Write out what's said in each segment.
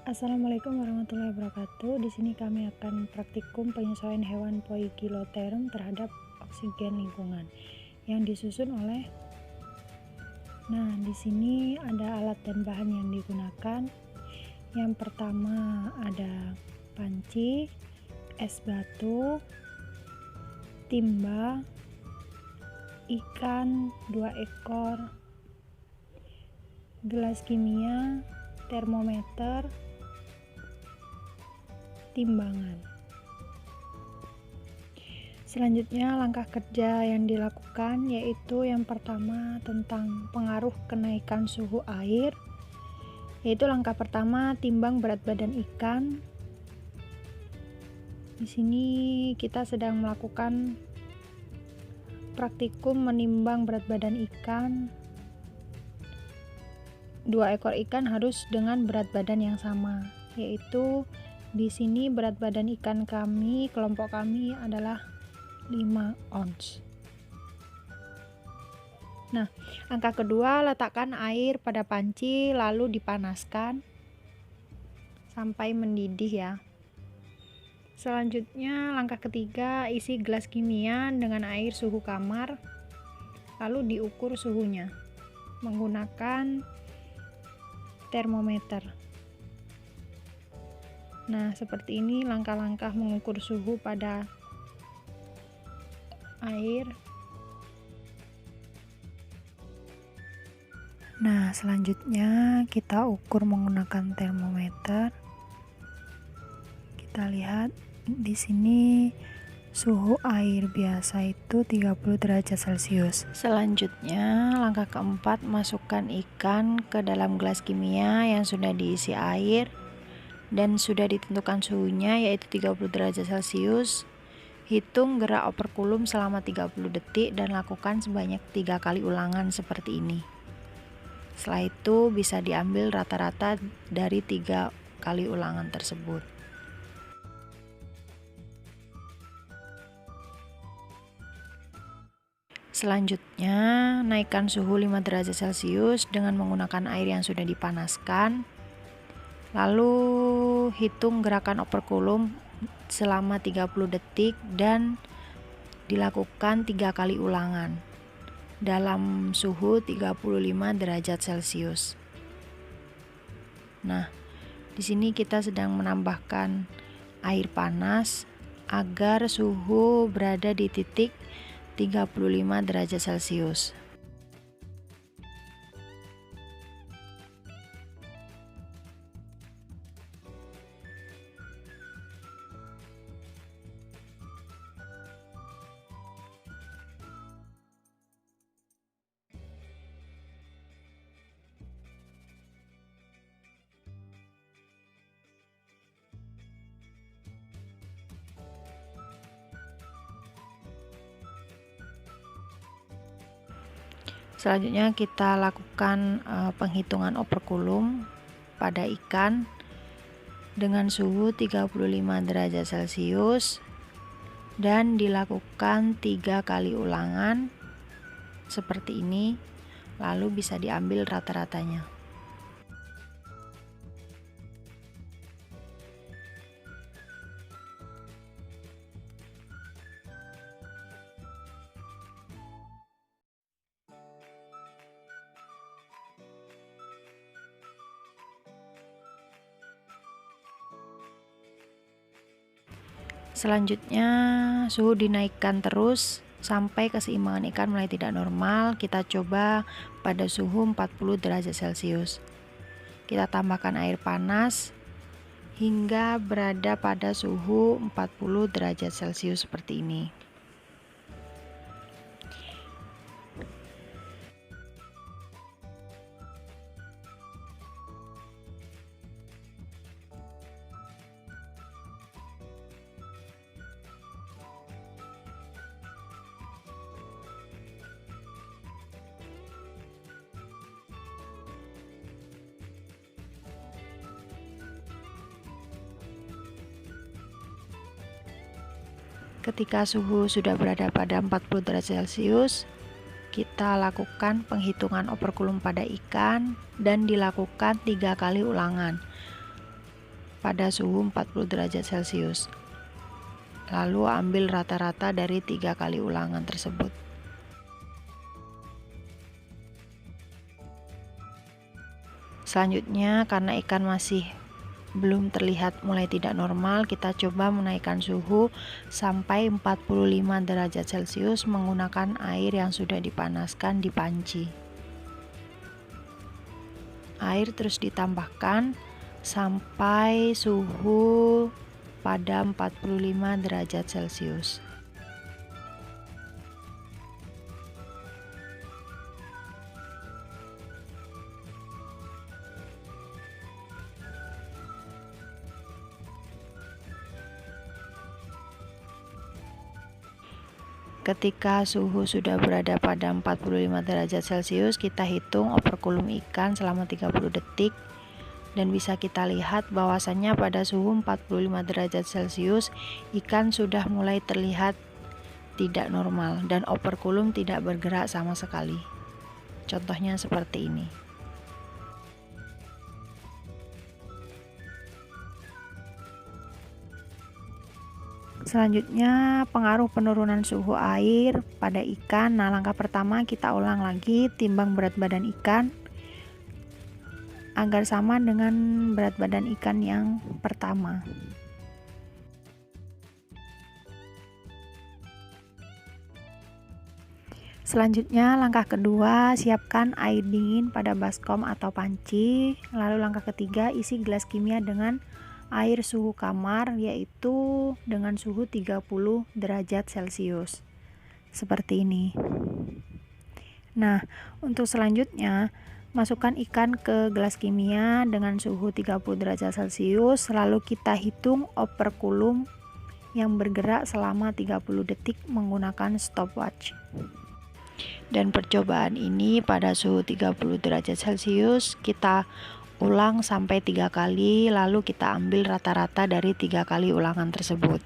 Assalamualaikum warahmatullahi wabarakatuh. Di sini kami akan praktikum penyesuaian hewan Poikilotherium terhadap oksigen lingkungan yang disusun oleh. Di sini ada alat dan bahan yang digunakan. Yang pertama ada panci, es batu, timba, ikan 2 ekor, gelas kimia, termometer, timbangan. Selanjutnya langkah kerja yang dilakukan yaitu yang pertama tentang pengaruh kenaikan suhu air, yaitu langkah pertama timbang berat badan ikan. Di sini kita sedang melakukan praktikum menimbang berat badan ikan. 2 ekor ikan harus dengan berat badan yang sama, yaitu di sini berat badan ikan kami, kelompok kami adalah 5 ons. Langkah kedua, letakkan air pada panci lalu dipanaskan sampai mendidih ya. Selanjutnya langkah ketiga, isi gelas kimia dengan air suhu kamar lalu diukur suhunya menggunakan termometer. Seperti ini langkah-langkah mengukur suhu pada air. Selanjutnya kita ukur menggunakan termometer. Kita lihat di sini suhu air biasa itu 30 derajat Celcius. Selanjutnya langkah keempat, masukkan ikan ke dalam gelas kimia yang sudah diisi air dan sudah ditentukan suhunya yaitu 30 derajat Celcius. Hitung gerak operkulum selama 30 detik dan lakukan sebanyak 3 kali ulangan seperti ini. Setelah itu bisa diambil rata-rata dari 3 kali ulangan tersebut. Selanjutnya, naikkan suhu 5 derajat Celcius dengan menggunakan air yang sudah dipanaskan. Lalu hitung gerakan operkulum selama 30 detik dan dilakukan 3 kali ulangan dalam suhu 35 derajat Celcius. Di sini kita sedang menambahkan air panas agar suhu berada di titik 35 derajat Celcius. Selanjutnya kita lakukan penghitungan operkulum pada ikan dengan suhu 35 derajat Celcius dan dilakukan 3 kali ulangan seperti ini, lalu bisa diambil rata-ratanya. Selanjutnya suhu dinaikkan terus sampai keseimbangan ikan mulai tidak normal. Kita coba pada suhu 40 derajat Celcius. Kita tambahkan air panas hingga berada pada suhu 40 derajat Celcius seperti ini. Ketika suhu sudah berada pada 40 derajat Celcius, kita lakukan penghitungan operkulum pada ikan dan dilakukan 3 kali ulangan. pada suhu 40 derajat Celcius. Lalu ambil rata-rata dari 3 kali ulangan tersebut. Selanjutnya, karena ikan masih belum terlihat mulai tidak normal, kita coba menaikkan suhu sampai 45 derajat Celcius menggunakan air yang sudah dipanaskan di panci. Air terus ditambahkan sampai suhu pada 45 derajat Celcius. Ketika suhu sudah berada pada 45 derajat Celcius, kita hitung operkulum ikan selama 30 detik dan bisa kita lihat bahwasannya pada suhu 45 derajat Celcius ikan sudah mulai terlihat tidak normal dan operkulum tidak bergerak sama sekali. Contohnya seperti ini. Selanjutnya, pengaruh penurunan suhu air pada ikan. Nah, langkah pertama kita ulang lagi, timbang berat badan ikan agar sama dengan berat badan ikan yang pertama. Selanjutnya, langkah kedua, siapkan air dingin pada baskom atau panci. Lalu langkah ketiga, isi gelas kimia dengan air suhu kamar, yaitu dengan suhu 30 derajat Celcius. Seperti ini. Nah, untuk selanjutnya, masukkan ikan ke gelas kimia dengan suhu 30 derajat Celcius, lalu kita hitung operkulum yang bergerak selama 30 detik menggunakan stopwatch. Dan percobaan ini pada suhu 30 derajat Celcius kita ulang sampai 3 kali, lalu kita ambil rata-rata dari 3 kali ulangan tersebut.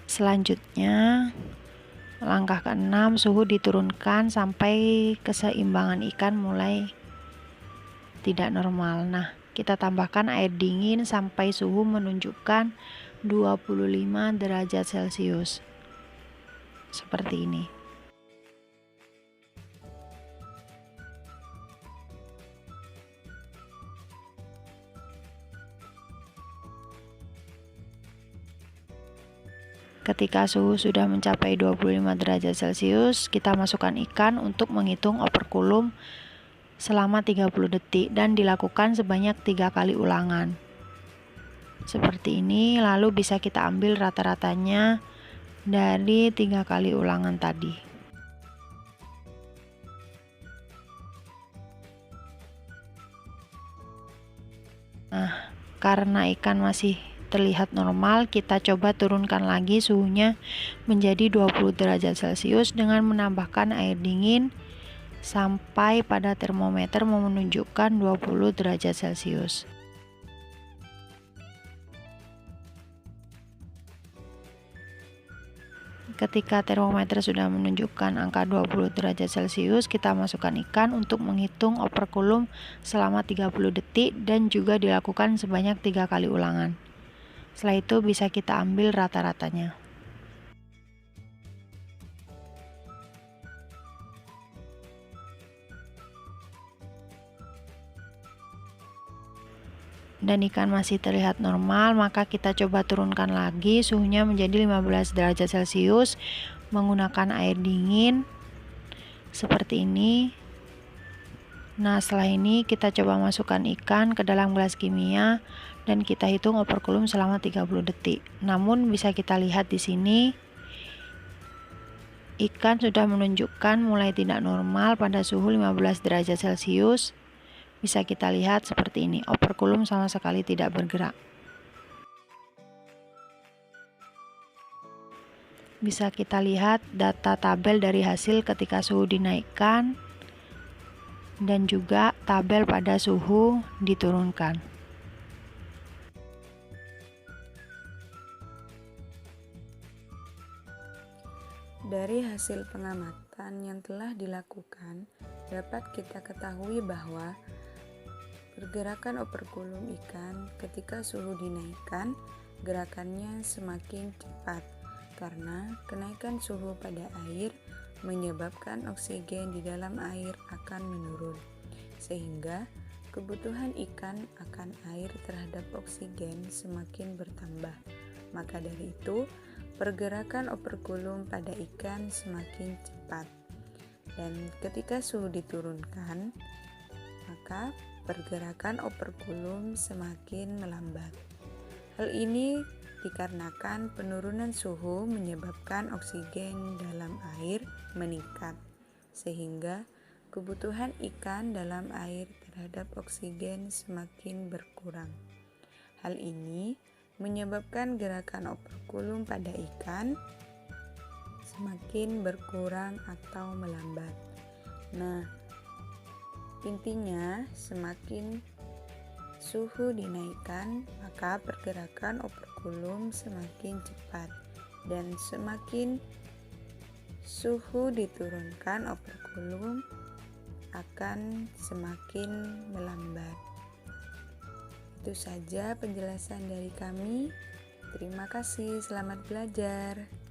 Selanjutnya, langkah ke-6, suhu diturunkan sampai keseimbangan ikan mulai tidak normal. Nah, kita tambahkan air dingin sampai suhu menunjukkan 25 derajat Celcius. Seperti ini. Ketika suhu sudah mencapai 25 derajat Celcius, kita masukkan ikan untuk menghitung operkulum selama 30 detik dan dilakukan sebanyak 3 kali ulangan. Seperti ini, lalu bisa kita ambil rata-ratanya dari 3 kali ulangan tadi. Nah, karena ikan masih terlihat normal, kita coba turunkan lagi suhunya menjadi 20 derajat Celcius dengan menambahkan air dingin sampai pada termometer menunjukkan 20 derajat Celcius. Ketika termometer sudah menunjukkan angka 20 derajat Celcius, kita masukkan ikan untuk menghitung operkulum selama 30 detik dan juga dilakukan sebanyak 3 kali ulangan. Setelah itu bisa kita ambil rata-ratanya. Dan ikan masih terlihat normal, maka kita coba turunkan lagi suhunya menjadi 15 derajat Celcius menggunakan air dingin seperti ini. Nah, setelah ini kita coba masukkan ikan ke dalam gelas kimia dan kita hitung operkulum selama 30 detik. Namun bisa kita lihat di sini ikan sudah menunjukkan mulai tidak normal pada suhu 15 derajat Celcius. Bisa kita lihat seperti ini, operkulum sama sekali tidak bergerak. Bisa kita lihat data tabel dari hasil ketika suhu dinaikkan dan juga tabel pada suhu diturunkan. Dari hasil pengamatan yang telah dilakukan, dapat kita ketahui bahwa Pergerakan operkulum ikan ketika suhu dinaikkan, gerakannya semakin cepat karena kenaikan suhu pada air menyebabkan oksigen di dalam air akan menurun, sehingga kebutuhan ikan akan air terhadap oksigen semakin bertambah. Maka dari itu, pergerakan operkulum pada ikan semakin cepat. Dan ketika suhu diturunkan, maka pergerakan operkulum semakin melambat. Hal ini dikarenakan penurunan suhu menyebabkan oksigen dalam air meningkat, sehingga kebutuhan ikan dalam air terhadap oksigen semakin berkurang. Hal ini menyebabkan gerakan operkulum pada ikan semakin berkurang atau melambat. Nah, intinya, semakin suhu dinaikkan, maka pergerakan operkulum semakin cepat, dan semakin suhu diturunkan, operkulum akan semakin melambat. Itu saja penjelasan dari kami. Terima kasih, selamat belajar.